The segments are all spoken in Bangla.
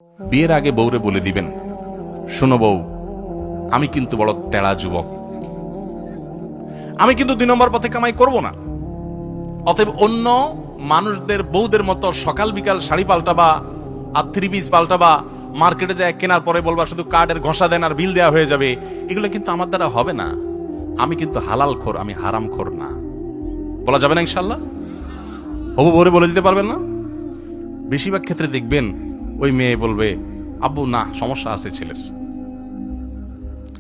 বিয়ের আগে বউরে বলে দিবেন, শোনো বউ, আমি কিন্তু বড় তেড়া যুবক, আমি কিন্তু 2 নম্বর পথে কামাই করব না। অতএব অন্য মানুষদের বউদের মতো সকাল বিকাল শাড়ি পাল্টাবা আর 3 পিস পাল্টাবা, মার্কেটে যায় কেনার পরে বলবা শুধু কার্ডের ঘষা দেন আর বিল দেওয়া হয়ে যাবে, এগুলো কিন্তু আমার দ্বারা হবে না। আমি কিন্তু হালাল খোর, আমি হারাম খোর না। বলা যাবে না ইনশাল্লাহ? হবু বউরে বলে দিতে পারবেন না? বেশিরভাগ ক্ষেত্রে দেখবেন ওই মেয়ে বলবে, আব্বু না, সমস্যা আছে ছেলের,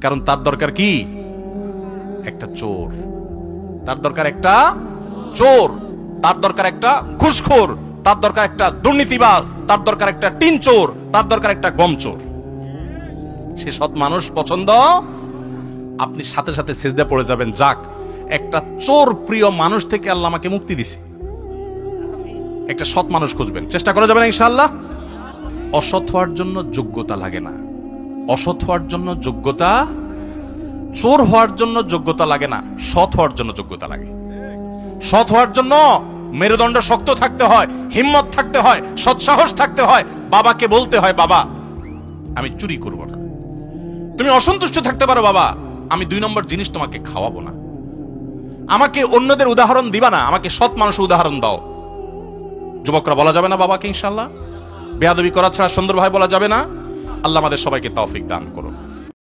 কারণ তার দরকার কি? একটা চোর। তার দরকার একটা চোর, তার দরকার একটা ঘুষখোর, তার দরকার একটা দুর্নীতিবাজ, তার দরকার একটা টিন চোর, তার দরকার একটা গম চোর। সে সৎ মানুষ পছন্দ, আপনি সাথে সাথে সিজদা পড়ে যাবেন, যাক একটা চোর প্রিয় মানুষ থেকে আল্লাহ আমাকে মুক্তি দিছে। একটা সৎ মানুষ খুঁজবেন, চেষ্টা করা যাবে না ইনশাআল্লাহ? অসৎ হওয়ার জন্য যোগ্যতা লাগে না, অসৎ হওয়ার জন্য যোগ্যতা, চোর হওয়ার জন্য যোগ্যতা লাগে না, সৎ হওয়ার জন্য যোগ্যতা লাগে। সৎ হওয়ার জন্য মেরুদণ্ড শক্ত থাকতে হয়, হিম্মত থাকতে হয়, সৎসাহস থাকতে হয়। বাবাকে বলতে হয়, বাবা আমি চুরি করব না। তুমি অসন্তুষ্ট থাকতে পারো, বাবা আমি 2 নম্বর জিনিস তোমাকে খাওয়াবো না। আমাকে অন্যদের উদাহরণ দিবা না, আমাকে সৎ মানুষের উদাহরণ দাও। যুবকরা বলা যাবে না বাবাকে ইনশাআল্লাহ? বেয়াদবি করা ছাড়া সুন্দরভাবে বলা যাবে না। আল্লাহ আমাদের সবাইকে তৌফিক দান করুন।